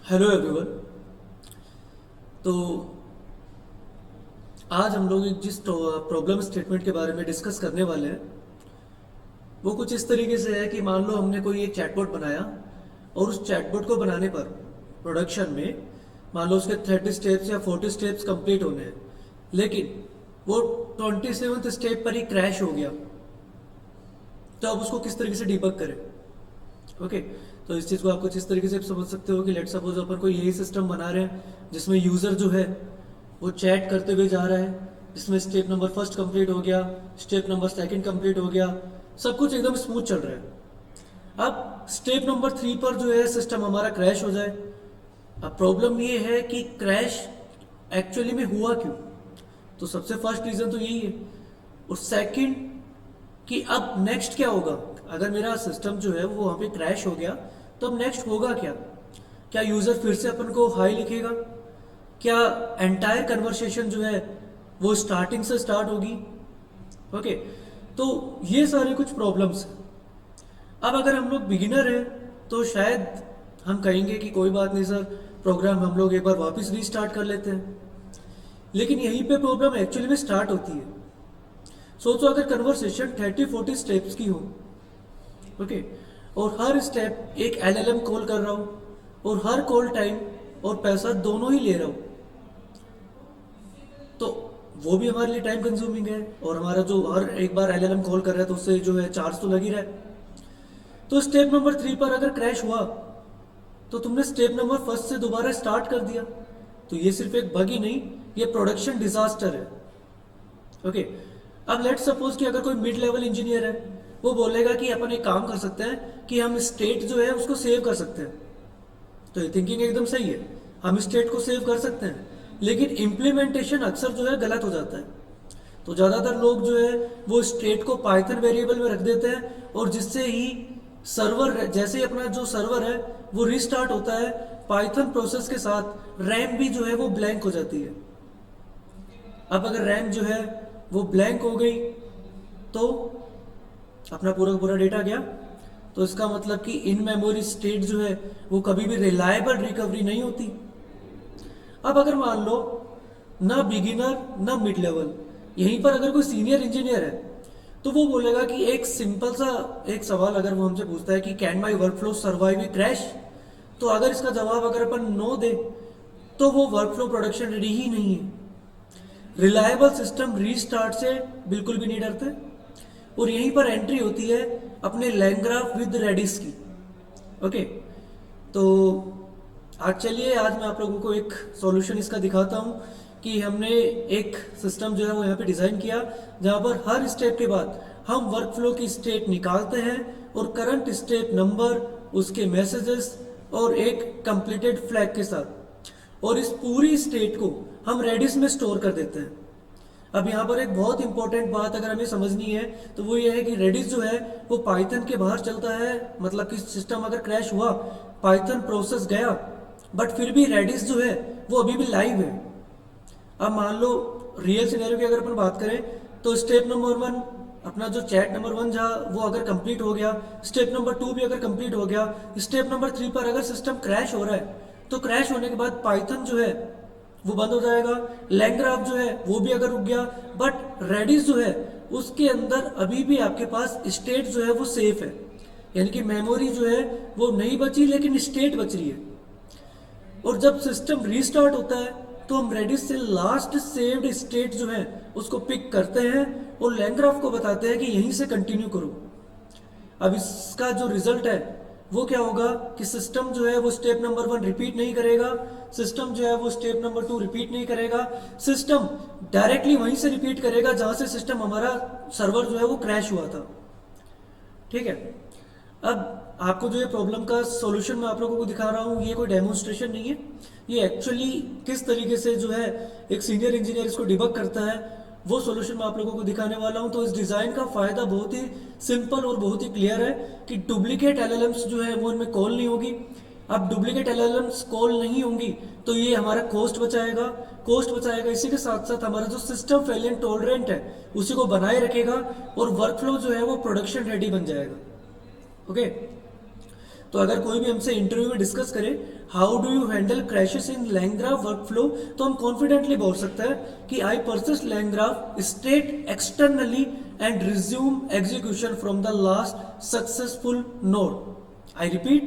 Hello everyone. तो आज हम लोग एक जिस प्रॉब्लम स्टेटमेंट के बारे में डिस्कस करने वाले हैं वो कुछ इस तरीके से है कि मान लो हमने कोई एक चैटबॉट बनाया और उस चैटबॉट को बनाने पर प्रोडक्शन में मान लो उसके 30 स्टेप्स या 40 स्टेप्स कंप्लीट होने हैं, लेकिन वो 27th स्टेप पर ही क्रैश हो गया। तो अब उसको किस तरीके से डिबग करें? ओके, तो इस चीज़ को आप कुछ इस तरीके से समझ सकते हो कि लेट सपोज अपन कोई यही सिस्टम बना रहे हैं जिसमें यूज़र जो है वो चैट करते हुए जा रहा है, जिसमें स्टेप नंबर फर्स्ट कंप्लीट हो गया, स्टेप नंबर सेकंड कंप्लीट हो गया, सब कुछ एकदम स्मूथ चल रहा है। अब स्टेप नंबर 3 पर जो है सिस्टम हमारा क्रैश हो जाए। अब प्रॉब्लम ये है कि क्रैश एक्चुअली में हुआ क्यों? तो सबसे फर्स्ट रीज़न तो यही है। और सेकंड कि अब नेक्स्ट क्या होगा? अगर मेरा सिस्टम जो है वो वहाँ पे क्रैश हो गया तो अब नेक्स्ट होगा क्या? क्या यूज़र फिर से अपन को हाई लिखेगा? क्या एंटायर कन्वर्सेशन जो है वो स्टार्टिंग से स्टार्ट होगी? ओके, तो ये सारे कुछ प्रॉब्लम्स हैं। अब अगर हम लोग बिगिनर हैं तो शायद हम कहेंगे कि कोई बात नहीं सर, प्रोग्राम हम लोग एक बार वापस रीस्टार्ट कर लेते हैं। लेकिन यहीं पे प्रॉब्लम एक्चुअली में स्टार्ट होती है। सोचो अगर कन्वर्सेशन 30-40 स्टेप्स की हो, ओके, और हर स्टेप एक एलएलएम कॉल कर रहा हूँ और हर कॉल टाइम और पैसा दोनों ही ले रहा हूँ, तो वो भी हमारे लिए टाइम कंज्यूमिंग है। और हमारा जो हर एक बार एलएलएम कॉल कर रहा है तो उससे जो है चार्ज तो लग ही रहा है। तो स्टेप नंबर 3 पर अगर क्रैश हुआ तो तुमने स्टेप नंबर फर्स्ट से दोबारा स्टार्ट कर दिया, तो ये सिर्फ एक बग ही नहीं, ये प्रोडक्शन डिजास्टर है। ओके, अब लेट सपोज कि अगर कोई मिड लेवल इंजीनियर है, वो बोलेगा कि अपन एक काम कर सकते हैं कि हम स्टेट जो है उसको सेव कर सकते हैं। तो ये थिंकिंग एकदम सही है, हम स्टेट को सेव कर सकते हैं, लेकिन इम्प्लीमेंटेशन अक्सर जो है गलत हो जाता है। तो ज़्यादातर लोग जो है वो स्टेट को पाइथन वेरिएबल में रख देते हैं और जिससे ही सर्वर, जैसे ही अपना जो सर्वर है वो रीस्टार्ट होता है, पाइथन प्रोसेस के साथ रैम भी जो है वो ब्लैंक हो जाती है। अब अगर रैम जो है वो ब्लैंक हो गई तो अपना पूरा का पूरा डेटा गया। तो इसका मतलब कि इन मेमोरी स्टेट जो है वो कभी भी रिलायबल रिकवरी नहीं होती। अब अगर मान लो ना बिगिनर ना मिड लेवल, यहीं पर अगर कोई सीनियर इंजीनियर है तो वो बोलेगा कि एक सिंपल सा एक सवाल अगर वो हमसे पूछता है कि can my work flow survive A crash, तो अगर इसका जवाब अगर अपन नो दे तो वो वर्क फ्लो प्रोडक्शन रेडी ही नहीं है। रिलायबल सिस्टम रीस्टार्ट से बिल्कुल भी नहीं डरते। और यहीं पर एंट्री होती है अपने लैंग्राफ विद रेडिस की। ओके, तो आज चलिए आज मैं आप लोगों को एक सॉल्यूशन इसका दिखाता हूँ कि हमने एक सिस्टम जो है वो यहाँ पे डिज़ाइन किया जहाँ पर हर स्टेप के बाद हम वर्क फ्लो की स्टेट निकालते हैं और करंट स्टेप नंबर, उसके मैसेजेस और एक कंप्लीटेड फ्लैग के साथ, और इस पूरी स्टेट को हम रेडिस में स्टोर कर देते हैं। अब यहाँ पर एक बहुत इंपॉर्टेंट बात अगर हमें समझनी है तो वो ये है कि रेडिस जो है वो पाइथन के बाहर चलता है। मतलब कि सिस्टम अगर क्रैश हुआ, पाइथन प्रोसेस गया, बट फिर भी रेडिस जो है वो अभी भी लाइव है। अब मान लो रियल सिनेरियो की अगर अपन बात करें तो स्टेप नंबर 1 अपना जो चैट नंबर 1 जहाँ वो अगर कंप्लीट हो गया, स्टेप नंबर 2 भी अगर कंप्लीट हो गया, स्टेप नंबर 3 पर अगर सिस्टम क्रैश हो रहा है तो क्रैश होने के बाद पाइथन जो है वो बंद हो जाएगा, लैंग्राफ जो है वो भी अगर रुक गया, बट रेडिस जो है उसके अंदर अभी भी आपके पास स्टेट जो है वो सेफ है। यानी कि मेमोरी जो है वो नहीं बची लेकिन स्टेट बच रही है। और जब सिस्टम रीस्टार्ट होता है तो हम रेडिस से लास्ट सेव्ड स्टेट जो है उसको पिक करते हैं और लैंग्राफ को बताते हैं कि यहीं से कंटिन्यू करो। अब इसका जो रिजल्ट है वो क्या होगा कि सिस्टम जो है वो स्टेप नंबर 1 रिपीट नहीं करेगा, सिस्टम जो है वो स्टेप नंबर 2 रिपीट नहीं करेगा, सिस्टम डायरेक्टली वहीं से रिपीट करेगा जहां से सिस्टम हमारा सर्वर जो है वो क्रैश हुआ था। ठीक है, अब आपको जो ये प्रॉब्लम का सॉल्यूशन मैं आप लोगों को दिखा रहा हूँ, ये कोई डेमोन्स्ट्रेशन नहीं है, ये एक्चुअली किस तरीके से जो है एक सीनियर इंजीनियर इसको डिबग करता है वो सॉल्यूशन मैं आप लोगों को दिखाने वाला हूँ। तो इस डिज़ाइन का फ़ायदा बहुत ही सिंपल और बहुत ही क्लियर है कि डुप्लीकेट एलएलएम्स जो है वो इनमें कॉल नहीं होगी। अब डुप्लीकेट एलएलएम्स कॉल नहीं होंगी तो ये हमारा कॉस्ट बचाएगा, इसी के साथ साथ हमारा जो सिस्टम फेलियर टॉलरेंट है उसी को बनाए रखेगा और वर्कफ्लो जो है वो प्रोडक्शन रेडी बन जाएगा। ओके, तो अगर कोई भी हमसे इंटरव्यू में डिस्कस करे how do you handle crashes in LangGraph workflow, तो हम कॉन्फिडेंटली बोल सकते हैं कि I persist LangGraph state externally and resume execution from the last successful node. I repeat,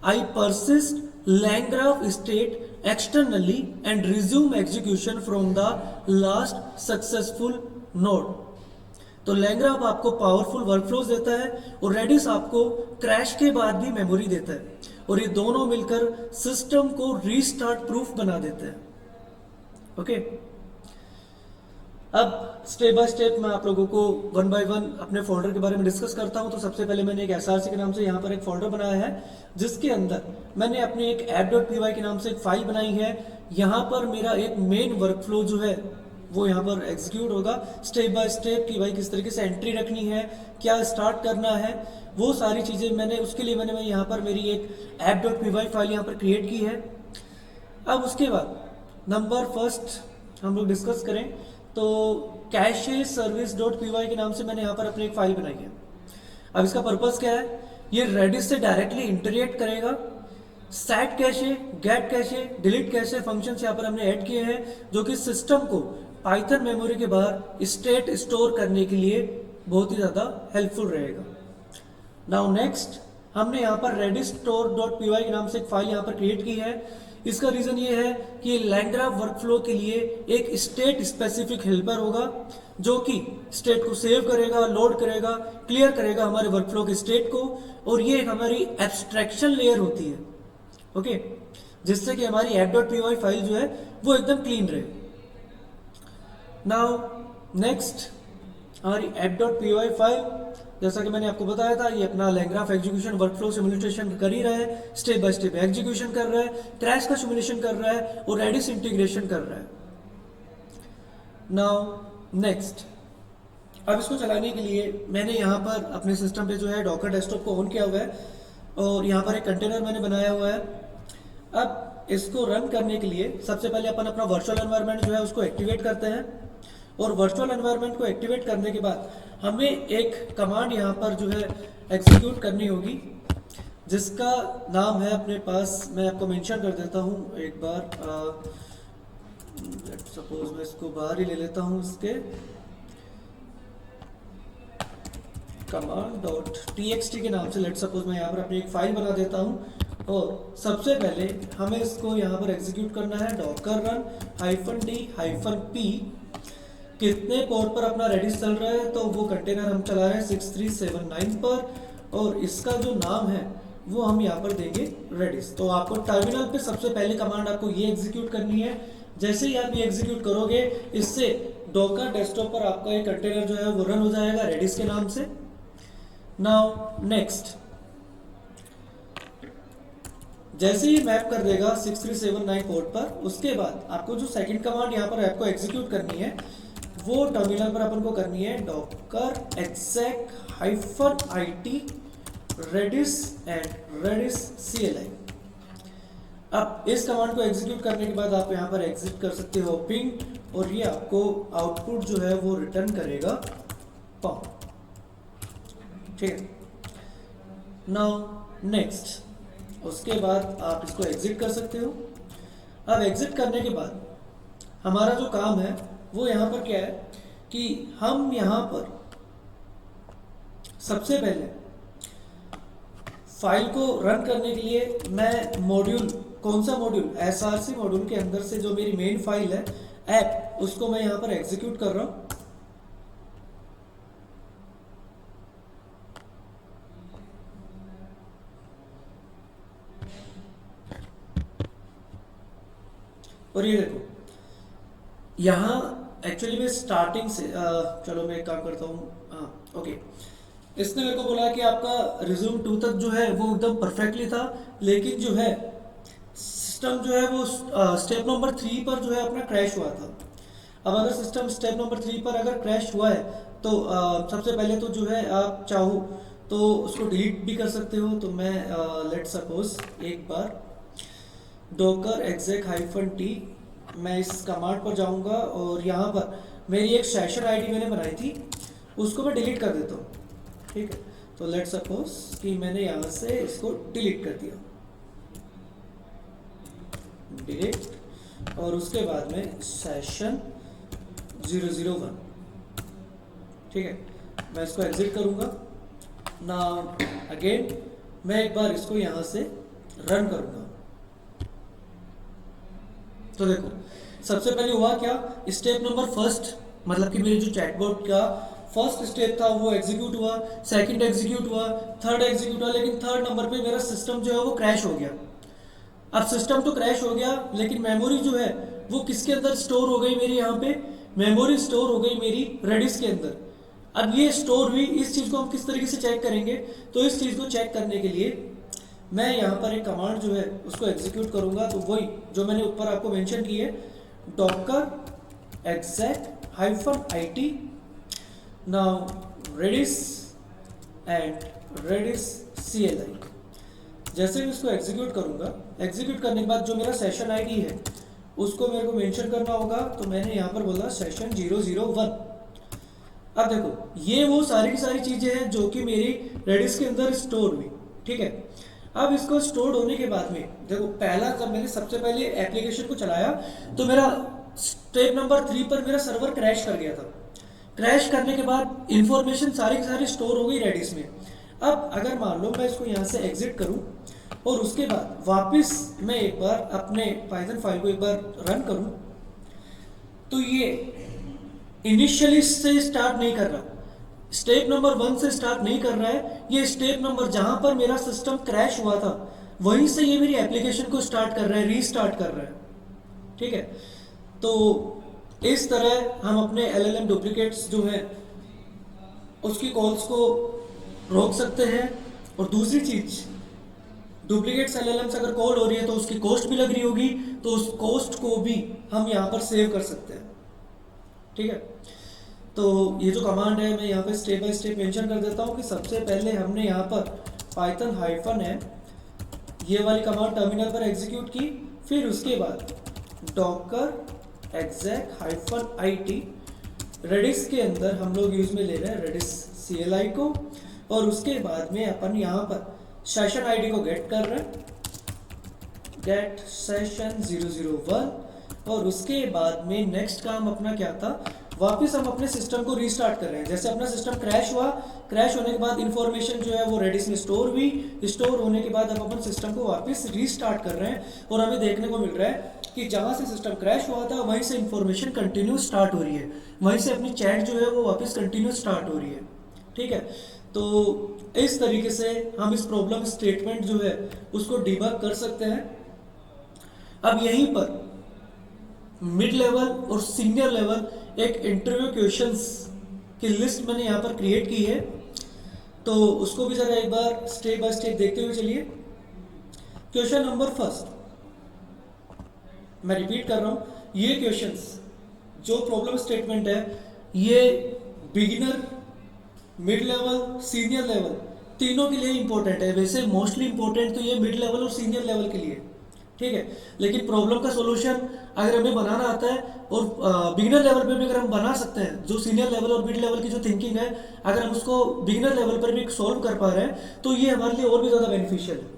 I persist LangGraph state externally and resume execution from the last successful node. तो LangGraph आपको powerful workflows देता है और Redis आपको crash के बाद भी memory देता है, और ये दोनों मिलकर सिस्टम को रीस्टार्ट प्रूफ बना देते हैं. ओके, अब स्टेप बाय स्टेप मैं आप लोगों को वन बाय वन अपने फोल्डर के बारे में डिस्कस करता हूं. तो सबसे पहले मैंने एक SRC के नाम से यहाँ पर एक फोल्डर बनाया है, जिसके अंदर मैंने अपनी एक app.py के नाम से एक फाइल बनाई है. यहाँ पर मेरा एक मेन वर्कफ्लो जो है वो यहाँ पर एग्जीक्यूट होगा स्टेप बाय स्टेप, कि भाई किस तरीके से एंट्री रखनी है, क्या स्टार्ट करना है, वो सारी चीज़ें मैंने उसके लिए मैंने यहाँ पर मेरी एक app.py फाइल यहाँ पर क्रिएट की है. अब उसके बाद नंबर फर्स्ट हम लोग डिस्कस करें तो कैशे सर्विस .py के नाम से मैंने यहाँ पर अपनी एक फाइल बनाई है. अब इसका पर्पस क्या है, ये रेडिस से डायरेक्टली इंटरेक्ट करेगा. Set cache, get cache, delete cache functions यहाँ पर हमने ऐड किए हैं, जो कि सिस्टम को पाइथन मेमोरी के बाहर स्टेट स्टोर करने के लिए बहुत ही ज़्यादा हेल्पफुल रहेगा. नाउ नेक्स्ट, हमने यहाँ पर redis store.py के नाम से एक फाइल यहाँ पर क्रिएट की है. इसका रीजन ये है कि LangGraph वर्कफ्लो के लिए एक स्टेट स्पेसिफिक हेल्पर होगा, जो कि स्टेट को सेव करेगा, लोड करेगा, क्लियर करेगा हमारे वर्कफ्लो के स्टेट को, और ये हमारी एब्स्ट्रैक्शन लेयर होती है. ओके, जिससे कि हमारी app.py फाइल जो है वो एकदम क्लीन रहे. नाउ नेक्स्ट, हमारी app.py फाइल, जैसा कि मैंने आपको बताया था, ये अपना LangGraph एग्जीक्यूशन वर्कफ्लो सिमुलेशन कर ही रहा है, स्टेप बाय स्टेप एग्जीक्यूशन कर रहा है, क्रैश का सिमुलेशन कर रहा है और Redis इंटीग्रेशन कर रहा है. नाउ नेक्स्ट, अब इसको चलाने के लिए मैंने यहाँ पर अपने सिस्टम पे जो है डॉकर डेस्कटॉप को ऑन किया हुआ है, और यहाँ पर एक कंटेनर मैंने बनाया हुआ है. अब इसको रन करने के लिए सबसे पहले अपन अपना वर्चुअल एनवायरनमेंट जो है उसको एक्टिवेट करते हैं, और वर्चुअल एनवायरनमेंट को एक्टिवेट करने के बाद हमें एक कमांड यहाँ पर जो है एग्जीक्यूट करनी होगी, जिसका नाम है अपने पास, मैं आपको मेंशन कर देता हूँ एक बार. सपोज मैं इसको बाहर ही ले लेता हूँ, इसके command.txt के नाम से लेट सपोज मैं यहाँ पर अपनी एक फाइल बना देता हूँ, और सबसे पहले हमें इसको यहाँ पर एग्जीक्यूट करना है docker run -d-p. कितने पोर्ट पर अपना Redis चल रहा है, तो वो कंटेनर हम चला रहे हैं 6379 पर, और इसका जो नाम है वो हम यहाँ पर देंगे Redis. तो आपको टर्मिनल पे सबसे पहले कमांड आपको ये एग्जीक्यूट करनी है. जैसे ही आप ये एग्जीक्यूट करोगे, इससे डॉकर डेस्कटॉप पर आपका ये कंटेनर जो है वो रन हो जाएगा Redis के नाम से. नाउ नेक्स्ट, जैसे ही मैप कर देगा 6379 पोर्ट पर, उसके बाद आपको जो सेकंड कमांड यहाँ पर आपको एग्जीक्यूट करनी है, वो टर्मिनल पर अपन को करनी है docker exec -it redis and redis cli. अब इस कमांड को एग्जीक्यूट करने के बाद आप यहाँ पर एग्जिट कर सकते हो पिंग, और ये आपको आउटपुट जो है वो रिटर्न करेगा पॉप. ठीक है. नाउ नेक्स्ट, उसके बाद आप इसको एग्जिट कर सकते हो. अब एग्जिट करने के बाद हमारा जो काम है वो यहाँ पर क्या है कि हम यहाँ पर सबसे पहले फाइल को रन करने के लिए मैं मॉड्यूल, कौन सा मॉड्यूल, SRC मॉड्यूल के अंदर से जो मेरी मेन फाइल है ऐप, उसको मैं यहाँ पर एग्जीक्यूट कर रहा हूँ. और ये देखो यहाँ एक्चुअली मैं स्टार्टिंग से चलो मैं एक काम करता हूँ. हाँ ओके, इसने मेरे को बोला कि आपका रिज्यूम 2 तक जो है वो एकदम परफेक्टली था, लेकिन जो है सिस्टम जो है वो स्टेप नंबर 3 पर जो है अपना क्रैश हुआ था. अब अगर सिस्टम स्टेप नंबर 3 पर अगर क्रैश हुआ है तो सबसे पहले तो जो है आप चाहो तो उसको डिलीट भी कर सकते हो. तो मैं लेट सपोज एक बार docker exec -t, मैं इस कमांड पर जाऊंगा और यहाँ पर मेरी एक सेशन आईडी मैंने बनाई थी, उसको मैं डिलीट कर देता हूँ. ठीक है, तो लेट्स सपोज कि मैंने यहाँ से इसको डिलीट कर दिया, डिलीट, और उसके बाद में सेशन 001, ठीक है, मैं इसको एग्जिट करूँगा ना। अगेन मैं एक बार इसको यहाँ से रन करूँगा। तो देखो सबसे पहले हुआ क्या, स्टेप नंबर फर्स्ट, मतलब कि मेरे जो चैटबॉट का फर्स्ट स्टेप था वो एग्जीक्यूट हुआ, सेकंड एग्जीक्यूट हुआ, थर्ड एग्जीक्यूट हुआ, लेकिन थर्ड नंबर पे मेरा सिस्टम जो है वो क्रैश हो गया। अब सिस्टम तो क्रैश हो गया, लेकिन मेमोरी जो है वो किसके अंदर स्टोर हो गई, मेरी यहाँ पे मेमोरी स्टोर हो गई मेरी रेडिस के अंदर। अब ये स्टोर हुई, इस चीज़ को हम किस तरीके से चेक करेंगे, तो इस चीज़ को चेक करने के लिए मैं यहाँ पर एक कमांड जो है उसको एग्जीक्यूट करूँगा। तो वही जो मैंने ऊपर आपको मेंशन की है, docker exec-it now redis and redis CLI। जैसे भी इसको एग्जीक्यूट करूँगा, एग्जीक्यूट करने के बाद जो मेरा सेशन आईडी है उसको मेरे को मेंशन करना होगा। तो मैंने यहाँ पर बोला सेशन 001। अब देखो ये वो सारी की सारी चीज़ें हैं जो कि मेरी रेडिस के अंदर स्टोर हुई, ठीक है। अब इसको स्टोर होने के बाद में देखो, पहला जब मैंने सबसे पहले एप्लीकेशन को चलाया तो मेरा स्टेप नंबर 3 पर मेरा सर्वर क्रैश कर गया था। क्रैश करने के बाद इंफॉर्मेशन सारी की सारी स्टोर हो गई रेडिस में। अब अगर मान लो मैं इसको यहाँ से एग्जिट करूँ और उसके बाद वापस मैं एक बार अपने पाइथन फाइल को एक बार रन करूँ, तो ये इनिशियली से स्टार्ट नहीं कर रहा, स्टेप नंबर 1 से स्टार्ट नहीं कर रहा है, ये स्टेप नंबर जहां पर मेरा सिस्टम क्रैश हुआ था वहीं से ये मेरी एप्लीकेशन को स्टार्ट कर रहा है, रीस्टार्ट कर रहा है, ठीक है। तो इस तरह हम अपने LLM डुप्लीकेट्स जो है उसकी कॉल्स को रोक सकते हैं। और दूसरी चीज, डुप्लीकेट्स LLM से अगर कॉल हो रही है तो उसकी कॉस्ट भी लग रही होगी, तो उस कॉस्ट को भी हम यहाँ पर सेव कर सकते हैं, ठीक है। तो ये जो कमांड है मैं यहाँ पे स्टेप बाय स्टेप मेंशन कर देता हूँ कि सबसे पहले हमने यहाँ पर पाइथन हाइफन है ये वाली कमांड टर्मिनल पर एग्जीक्यूट की, फिर उसके बाद docker exec-it रेडिस के अंदर हम लोग यूज में ले रहे हैं रेडिस CLI को, और उसके बाद में अपन यहाँ पर सेशन आईडी को गेट कर रहे हैं, गेट सेशन 001, और उसके बाद में नेक्स्ट काम अपना क्या था, वापस हम अपने सिस्टम को रीस्टार्ट कर रहे हैं। जैसे अपना सिस्टम क्रैश हुआ, क्रैश होने के बाद इंफॉर्मेशन जो है वो रेडिस में स्टोर हुई, स्टोर होने के बाद हम अपन सिस्टम को वापस रीस्टार्ट कर रहे हैं, और हमें देखने को मिल रहा है कि जहाँ से सिस्टम क्रैश हुआ था वहीं से इंफॉर्मेशन कंटिन्यू स्टार्ट हो रही है, वहीं से अपनी चैट जो है वो वापस कंटिन्यू स्टार्ट हो रही है, ठीक है। तो इस तरीके से हम इस प्रॉब्लम स्टेटमेंट जो है उसको डिबग कर सकते हैं। अब यहीं पर मिड लेवल और सीनियर लेवल एक इंटरव्यू क्वेश्चंस की लिस्ट मैंने यहाँ पर क्रिएट की है, तो उसको भी जरा एक बार स्टेप बाय स्टेप देखते हुए चलिए। क्वेश्चन नंबर फर्स्ट, मैं रिपीट कर रहा हूँ, ये क्वेश्चंस जो प्रॉब्लम स्टेटमेंट है ये beginner, mid level, senior level तीनों के लिए इंपॉर्टेंट है। वैसे मोस्टली इंपॉर्टेंट तो ये मिड लेवल और सीनियर लेवल के लिए, ठीक है। लेकिन प्रॉब्लम का सॉल्यूशन अगर हमें बनाना आता है और बिगिनर लेवल पे भी अगर हम बना सकते हैं, जो सीनियर लेवल और मिड लेवल की जो थिंकिंग है अगर हम उसको बिगिनर लेवल पर भी सॉल्व कर पा रहे हैं तो ये हमारे लिए और भी ज़्यादा बेनिफिशियल है।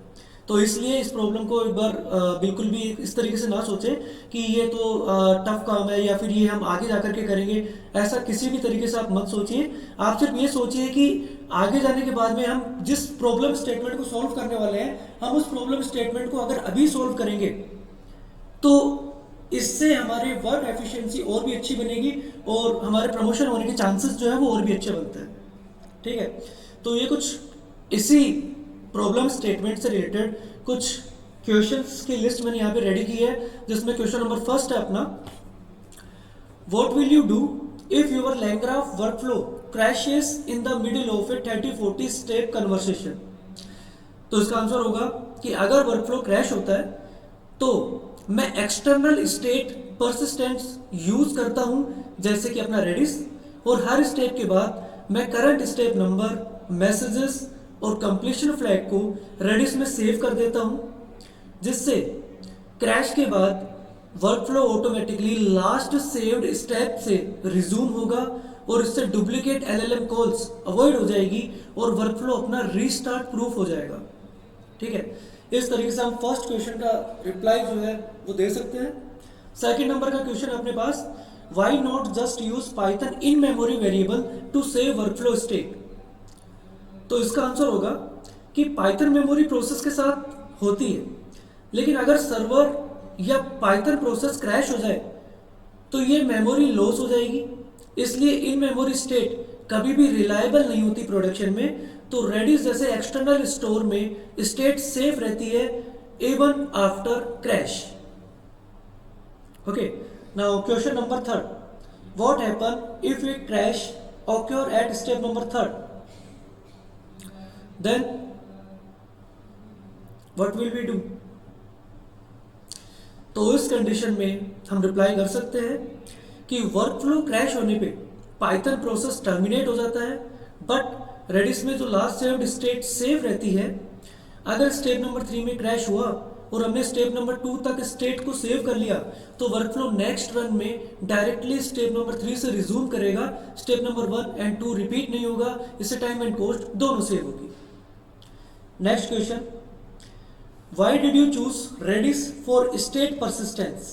तो इसलिए इस प्रॉब्लम को एक बार बिल्कुल भी इस तरीके से ना सोचें कि ये तो टफ काम है या फिर ये हम आगे जाकर के करेंगे, ऐसा किसी भी तरीके से आप मत सोचिए। आप सिर्फ ये सोचिए कि आगे जाने के बाद में हम जिस प्रॉब्लम स्टेटमेंट को सॉल्व करने वाले हैं, हम उस प्रॉब्लम स्टेटमेंट को अगर अभी सॉल्व करेंगे तो इससे हमारे वर्क एफिशिएंसी और भी अच्छी बनेगी और हमारे प्रमोशन होने के चांसेस जो है वो और भी अच्छे बनते हैं, ठीक है। तो ये कुछ इसी प्रॉब्लम स्टेटमेंट से रिलेटेड कुछ क्वेश्चंस की लिस्ट मैंने यहाँ पे रेडी की है, जिसमें क्वेश्चन नंबर फर्स्ट है अपना, what will you do if your LangGraph workflow crashes in the middle of a 30-40 step conversation. तो इसका आंसर होगा कि अगर वर्कफ्लो क्रैश होता है तो मैं एक्सटर्नल स्टेट परसिस्टेंट्स यूज करता हूं, जैसे कि अपना रेडिस, और हर स्टेप के बाद मैं करंट स्टेप नंबर, मैसेजेस और कंप्लीशन फ्लैग को रेडिस में सेव कर देता हूं, जिससे क्रैश के बाद workflow automatically last saved step से रिज्यूम होगा और इससे डुप्लीकेट एलएलएम कॉल्स अवॉइड हो जाएगी और वर्कफ्लो अपना रीस्टार्ट प्रूफ हो जाएगा। ठीक है, इस तरीके से हम फर्स्ट क्वेश्चन का रिप्लाई जो है वो दे सकते हैं। सेकंड नंबर का क्वेश्चन अपने पास, why not just use Python in memory variable to save workflow state. तो इसका आंसर होगा कि पाइथन मेमोरी प्रोसेस के साथ होती है, लेकिन अगर सर्वर या पाइथन प्रोसेस क्रैश हो जाए तो ये मेमोरी लॉस हो जाएगी, इसलिए इन मेमोरी स्टेट कभी भी रिलायबल नहीं होती प्रोडक्शन में। तो रेडिस जैसे एक्सटर्नल स्टोर में स्टेट सेफ रहती है even after crash. Okay, now question number third, what happen if a crash occur at step number third, then what will we do. तो इस कंडीशन में हम रिप्लाई कर सकते हैं कि वर्कफ्लो क्रैश होने पे पाइथन प्रोसेस टर्मिनेट हो जाता है, बट रेडिस में जो लास्ट सेव्ड स्टेट सेव रहती है। अगर स्टेप नंबर 3 में क्रैश हुआ और हमने स्टेप नंबर 2 तक स्टेट को सेव कर लिया तो वर्कफ्लो नेक्स्ट रन में डायरेक्टली स्टेप नंबर 3 से रिज्यूम करेगा, स्टेप नंबर 1 एंड 2 रिपीट नहीं होगा, इससे टाइम एंड कॉस्ट दोनों सेव होगी। Next question, why did you choose Redis for state persistence?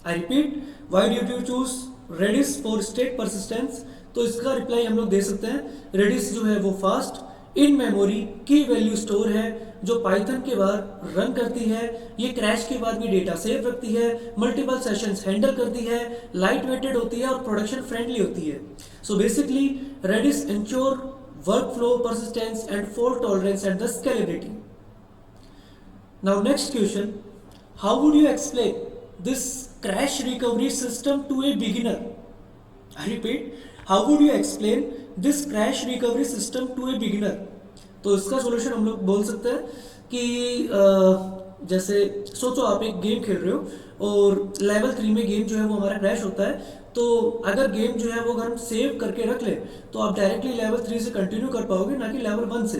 I repeat, why did you choose Redis for state persistence? तो इसका reply हम लोग दे सकते हैं, Redis जो है वो फास्ट इन मेमोरी की वैल्यू स्टोर है जो पाइथन के बाद रन करती है, ये क्रैश के बाद भी डेटा सेव रखती है, मल्टीपल सेशंस हैंडल करती है, लाइट वेटेड होती है और प्रोडक्शन फ्रेंडली होती है। So basically Redis ensure workflow persistence and fault tolerance and the scalability. Now next question, how would you explain this crash recovery system to a beginner? I repeat, how would you explain this crash recovery system to a beginner? तो इसका solution हम लोग बोल सकते हैं कि जैसे सोचो आप एक गेम खेल रहे हो और लेवल 3 में गेम जो है वो हमारा क्रैश होता है, तो अगर गेम जो है वो अगर हम सेव करके रख ले तो आप डायरेक्टली लेवल 3 से कंटिन्यू कर पाओगे, ना कि लेवल 1 से।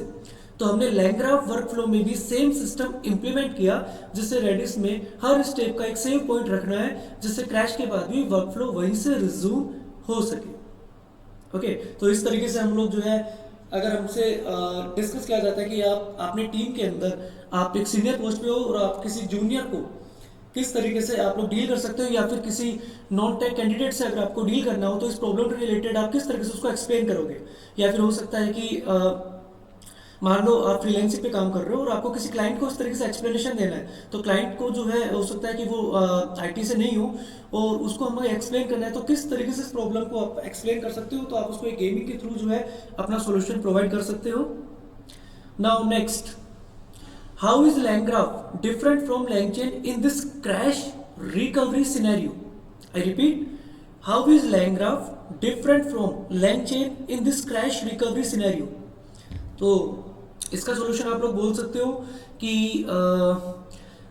तो हमने लैंग्राफ वर्कफ्लो में भी सेम सिस्टम इंप्लीमेंट किया, जिससे रेडिस में हर स्टेप का एक सेव पॉइंट रखना है, जिससे क्रैश के बाद भी वर्कफ्लो वहीं से रिज्यूम हो सके। ओके, तो इस तरीके से हम लोग जो है, अगर हमसे डिस्कस किया जाता है कि आप अपनी टीम के अंदर आप एक सीनियर पोस्ट पे हो और आप किसी जूनियर को किस तरीके से आप लोग डील कर सकते हो, या फिर किसी नॉन टेक कैंडिडेट से अगर आपको डील करना हो तो इस प्रॉब्लम के रिलेटेड आप किस तरीके से उसको एक्सप्लेन करोगे। या फिर हो सकता है कि मान लो आप फ्रीलांसिंग पे काम कर रहे हो और आपको किसी क्लाइंट को इस तरीके से एक्सप्लेनेशन देना है, तो क्लाइंट को जो है हो सकता है कि वो आईटी से नहीं हो और उसको हमें एक्सप्लेन करना है, तो किस तरीके से इस प्रॉब्लम को आप एक्सप्लेन कर सकते हो, तो आप उसको एक गेमिंग के थ्रू जो है अपना सॉल्यूशन प्रोवाइड कर सकते हो। Now next, how is लैंग्राफ different from LangChain in this crash recovery scenario? I repeat, how is लैंग्राफ different from LangChain in this crash recovery scenario? तो इसका सॉल्यूशन आप लोग बोल सकते हो कि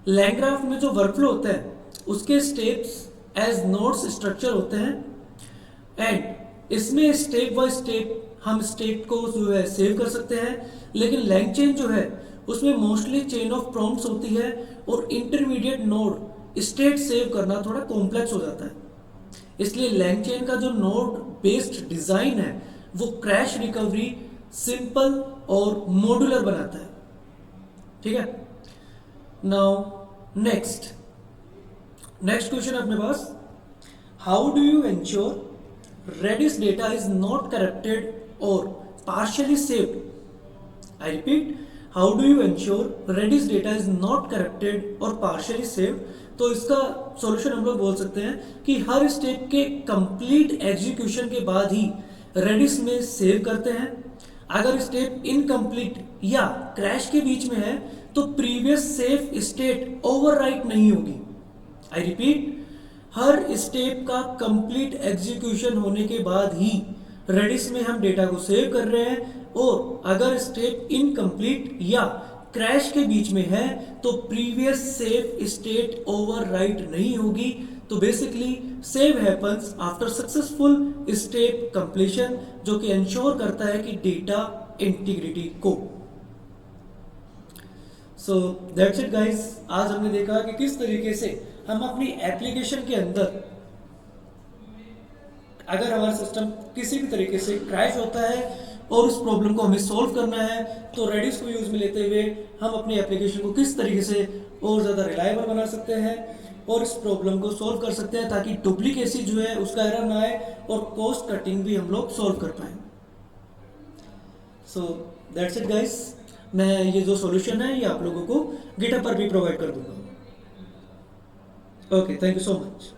लैंग्राफ में जो वर्कफ्लो होता है उसके स्टेप्स एज नोड्स स्ट्रक्चर होते हैं एंड इसमें स्टेप बाय स्टेप हम स्टेट को जो है सेव कर सकते हैं, लेकिन लैंगचेन जो है उसमें मोस्टली चेन ऑफ प्रॉम्प्ट्स होती है और इंटरमीडिएट नोड स्टेट सेव करना थोड़ा कॉम्प्लेक्स हो जाता है, इसलिए लैंगचेन का जो नोड बेस्ड डिजाइन है वो क्रैश रिकवरी सिंपल और मॉड्यूलर बनाता है। ठीक है, नाउ नेक्स्ट क्वेश्चन अपने पास, how do you ensure Redis data is not corrupted और partially saved? I repeat, how do you ensure Redis data is not corrupted और पार्शियली सेव्ड? तो इसका सॉल्यूशन हम लोग बोल सकते हैं कि हर स्टेप के कंप्लीट एग्जीक्यूशन के बाद ही रेडिस में सेव करते हैं। अगर स्टेप इनकम्प्लीट या क्रैश के बीच में है तो प्रीवियस सेफ स्टेट ओवरराइट नहीं होगी। आई रिपीट, हर स्टेप का कंप्लीट एग्जीक्यूशन होने के बाद ही रेडिस में हम डेटा को सेव कर रहे हैं, और अगर स्टेप इनकम्प्लीट या क्रैश के बीच में है तो प्रीवियस सेफ स्टेट ओवरराइट नहीं होगी। तो basically save happens after successful step completion, जो कि इंश्योर करता है कि डेटा इंटीग्रिटी को। सो दैट्स इट गाइस, आज हमने देखा कि किस तरीके से हम अपनी एप्लीकेशन के अंदर अगर हमारा सिस्टम किसी भी तरीके से क्रैश होता है और उस प्रॉब्लम को हमें सॉल्व करना है, तो रेडिस को यूज़ में लेते हुए हम अपनी एप्लीकेशन को किस तरीके से और ज़्यादा रिलायबल बना सकते हैं और इस प्रॉब्लम को सॉल्व कर सकते हैं, ताकि डुप्लीकेसी जो है उसका एरर ना आए और कॉस्ट कटिंग भी हम लोग सॉल्व कर पाएँ। So that's it guys. मैं ये जो सॉल्यूशन है ये आप लोगों को गिटहब पर भी प्रोवाइड कर दूंगा। Okay, thank you so much.